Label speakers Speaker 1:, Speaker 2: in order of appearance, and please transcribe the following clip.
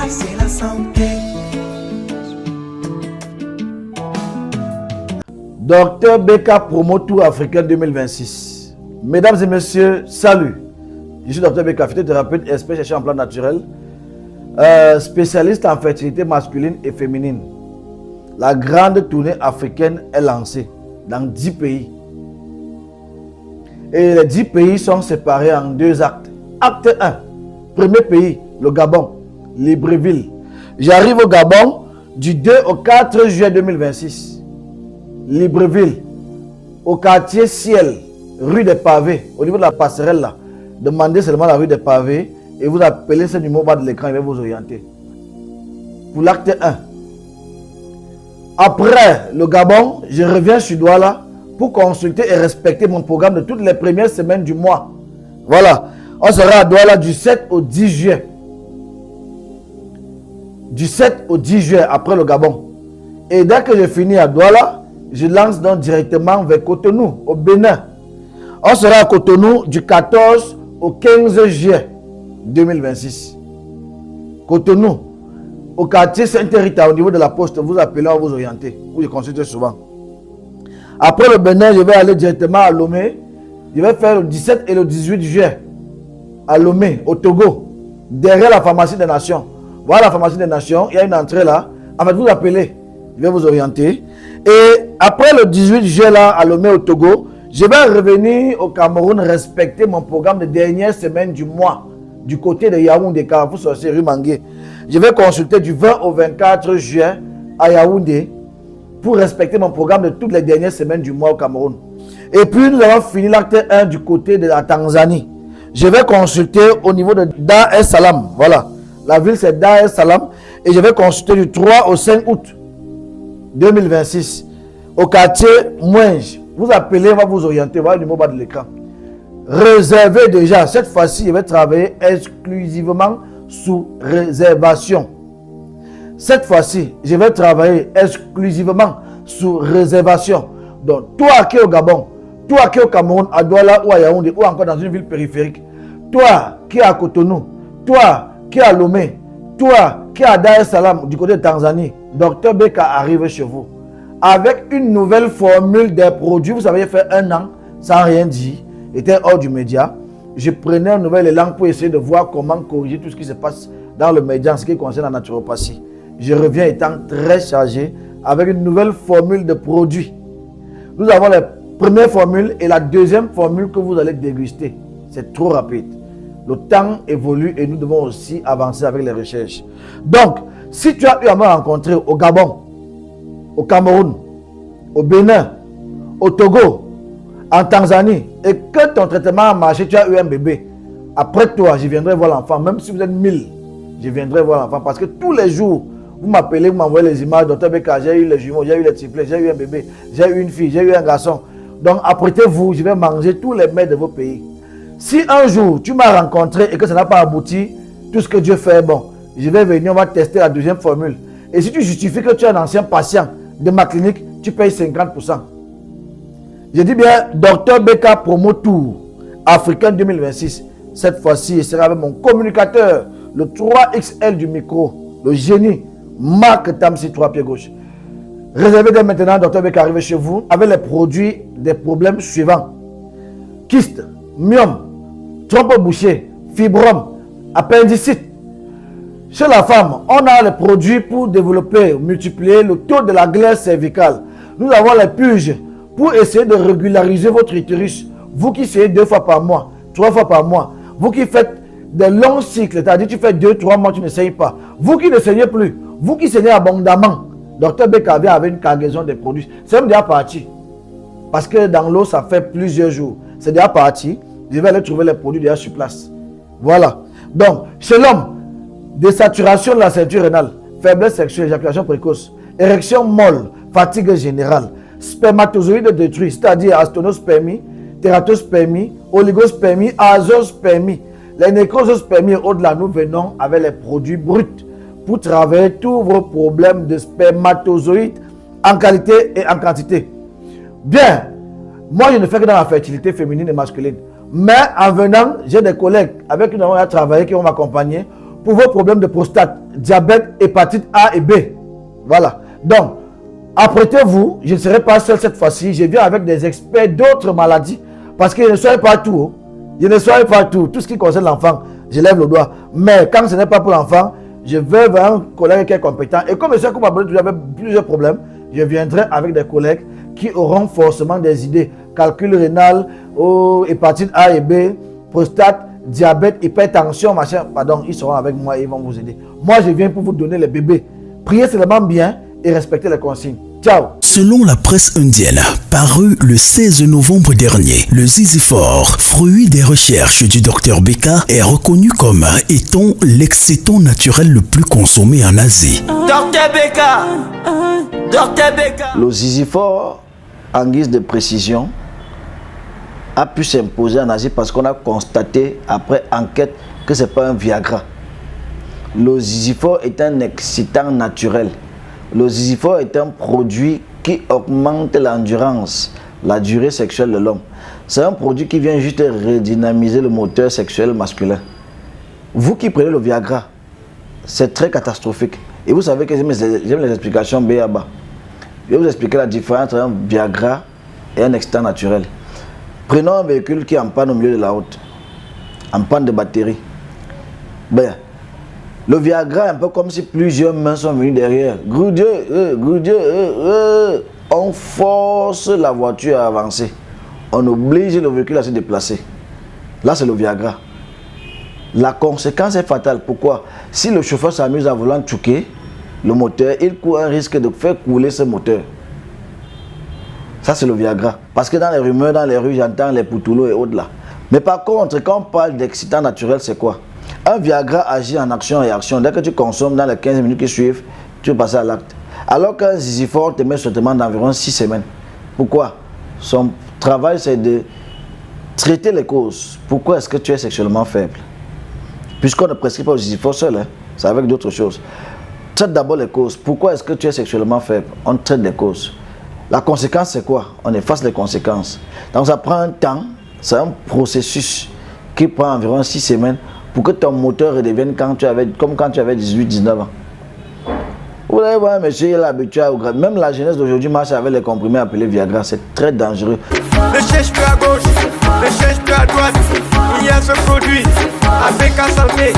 Speaker 1: c'est la santé.
Speaker 2: Docteur Beka Promo Tour Africain 2026. Mesdames et messieurs, salut. Je suis Docteur Beka, phytothérapeute, expert chercheur en plan naturel, spécialiste en fertilité masculine et féminine. La grande tournée africaine est lancée dans 10 pays. Et les 10 pays sont séparés en 2 actes. Acte 1, premier pays, le Gabon, Libreville. J'arrive au Gabon du 2 au 4 juillet 2026. Libreville, au quartier Ciel, rue des Pavés, au niveau de la passerelle là. Demandez seulement la rue des Pavés et vous appelez ce numéro bas de l'écran, il va vous orienter. Pour l'acte 1. Après le Gabon, je reviens sur Douala pour consulter et respecter mon programme de toutes les premières semaines du mois. Voilà, on sera à Douala du 7 au 10 juillet. Du 7 au 10 juillet après le Gabon. Et dès que je finis à Douala, je lance donc directement vers Cotonou, au Bénin. On sera à Cotonou du 14 au 15 juillet 2026. Cotonou, au quartier Sainte-Rita, au niveau de la poste, vous appelez, on vous orienter. Vous les consultez souvent. Après le Bénin, je vais aller directement à Lomé. Je vais faire le 17 et le 18 juillet à Lomé, au Togo, derrière la pharmacie des Nations. Voilà la pharmacie des Nations, il y a une entrée là. En fait, vous appelez, je vais vous orienter. Et après le 18 juillet là, à Lomé au Togo, je vais revenir au Cameroun respecter mon programme de dernière semaine du mois du côté de Yaoundé, Carrefour Sorcier, rue Mangué. Je vais consulter du 20 au 24 juillet à Yaoundé pour respecter mon programme de toutes les dernières semaines du mois au Cameroun. Et puis nous allons finir l'acte 1 du côté de la Tanzanie. Je vais consulter au niveau de Dar es Salaam. Voilà, la ville c'est Dar es Salaam. Et je vais consulter du 3 au 5 août 2026 au quartier Mouinge. Vous appelez, on va vous orienter, voilà le numéro bas de l'écran. Réservez déjà, cette fois-ci, je vais travailler exclusivement sous réservation. Cette fois-ci, je vais travailler exclusivement sous réservation. Donc, toi qui es au Gabon, toi qui es au Cameroun, à Douala ou à Yaoundé, ou encore dans une ville périphérique, toi qui es à Cotonou, toi qui es à Lomé, toi qui es à Dar es Salaam du côté de Tanzanie, Docteur Beka arrive chez vous avec une nouvelle formule des produits. Vous savez, fait 1 an sans rien dire, était hors du média. Je prenais un nouvel élan pour essayer de voir comment corriger tout ce qui se passe dans le média en ce qui concerne la naturopathie. Je reviens étant très chargé avec une nouvelle formule de produits. Nous avons la première formule et la deuxième formule que vous allez déguster. C'est trop rapide. Le temps évolue et nous devons aussi avancer avec les recherches. Donc, si tu as eu à me rencontrer au Gabon, au Cameroun, au Bénin, au Togo, en Tanzanie, et que ton traitement a marché, tu as eu un bébé, après toi, je viendrai voir l'enfant. Même si vous êtes 1000, je viendrai voir l'enfant. Parce que tous les jours, vous m'appelez, vous m'envoyez les images. Docteur Beka, j'ai eu les jumeaux, j'ai eu les triplets, j'ai eu un bébé, j'ai eu une fille, j'ai eu un garçon. Donc, apprêtez-vous, je vais manger tous les mets de vos pays. Si un jour, tu m'as rencontré et que ça n'a pas abouti, tout ce que Dieu fait est bon. Je vais venir, on va tester la deuxième formule. Et si tu justifies que tu es un ancien patient de ma clinique, tu payes 50%. Je dis bien, Docteur Beka Promo Tour Africain 2026. Cette fois-ci, je serai avec mon communicateur, le 3XL du micro, le génie, Marc Tamsi, 3 pieds gauche. Réservez dès maintenant, Docteur Beka arrive chez vous avec les produits des problèmes suivants. Kyste, myome, trompe bouchée, fibrome, appendicite. Chez la femme, on a les produits pour développer, multiplier le taux de la glaire cervicale. Nous avons les purges pour essayer de régulariser votre utérus. Vous qui essayez 2 fois par mois, 3 fois par mois. Vous qui faites des longs cycles, c'est-à-dire tu fais 2-3 mois, tu ne saignes pas. Vous qui ne saignez plus, vous qui saignez abondamment. Docteur Beka vient avec une cargaison de produits. C'est même déjà parti. Parce que dans l'eau, ça fait plusieurs jours. C'est déjà parti. Je vais aller trouver les produits déjà sur place. Voilà. Donc, chez l'homme, désaturation de la ceinture rénale, faiblesse sexuelle, éjaculation précoce, érection molle, fatigue générale, spermatozoïdes détruits, c'est-à-dire astonospermie, tératospermie, oligospermie, azoospermie, les nécrosospermies. Au-delà, nous venons avec les produits bruts pour travailler tous vos problèmes de spermatozoïdes en qualité et en quantité. Bien, moi je ne fais que dans la fertilité féminine et masculine. Mais en venant, j'ai des collègues avec qui nous avons travaillé, qui vont m'accompagner pour vos problèmes de prostate, diabète, hépatite A et B. Voilà. Donc, apprêtez-vous, je ne serai pas seul cette fois-ci. Je viens avec des experts d'autres maladies. Parce que je ne sois pas tout. Je ne sois pas tout. Tout ce qui concerne l'enfant, je lève le doigt. Mais quand ce n'est pas pour l'enfant, je vais vers un collègue qui est compétent. Et comme je sais que vous avez plusieurs problèmes, je viendrai avec des collègues qui auront forcément des idées. Calcul rénal, hépatite A et B, prostate, diabète, hypertension, machin. Pardon, ils seront avec moi et ils vont vous aider. Moi, je viens pour vous donner les bébés. Priez seulement bien et respectez les consignes. Ciao.
Speaker 1: Selon la presse indienne, paru le 16 novembre dernier, le ziziphore, fruit des recherches du Dr Beka, est reconnu comme étant l'excitant naturel le plus consommé en Asie.
Speaker 3: Dr Beka, Dr Beka.
Speaker 2: Le ziziphore, en guise de précision, a pu s'imposer en Asie parce qu'on a constaté après enquête que ce n'est pas un Viagra. Le ziziphore est un excitant naturel. Le ziziphore est un produit qui augmente l'endurance, la durée sexuelle de l'homme. C'est un produit qui vient juste redynamiser le moteur sexuel masculin. Vous qui prenez le Viagra, c'est très catastrophique. Et vous savez que j'aime les explications B.A.B.A. Je vais vous expliquer la différence entre un Viagra et un excitant naturel. Prenons un véhicule qui est en panne au milieu de la route, en panne de batterie. Ben, le Viagra est un peu comme si plusieurs mains sont venues derrière. On force la voiture à avancer. On oblige le véhicule à se déplacer. Là, c'est le Viagra. La conséquence est fatale. Pourquoi? Si le chauffeur s'amuse à vouloir choquer le moteur, il court un risque de faire couler ce moteur. Ça, c'est le Viagra. Parce que dans les rumeurs, dans les rues, j'entends les poutoulos et autres là. Mais par contre, quand on parle d'excitant naturel, c'est quoi? Un Viagra agit en action et réaction. Dès que tu consommes dans les 15 minutes qui suivent, tu peux passer à l'acte. Alors qu'un ziziphore te met sur traitement d'environ 6 semaines. Pourquoi? Son travail, c'est de traiter les causes. Pourquoi est-ce que tu es sexuellement faible? Puisqu'on ne prescrit pas au ziziphore seul, hein, c'est avec d'autres choses. Traite d'abord les causes. Pourquoi est-ce que tu es sexuellement faible? On traite les causes. La conséquence, c'est quoi? On efface les conséquences. Donc ça prend un temps, c'est un processus qui prend environ 6 semaines pour que ton moteur redevienne comme quand tu avais 18-19 ans. Vous allez voir, monsieur, il est habitué au grade. Même la jeunesse d'aujourd'hui marche avec les comprimés appelés Viagra. C'est très dangereux.
Speaker 3: Ne cherche plus à gauche, ne cherche plus à droite. Il y a ce produit avec un santé.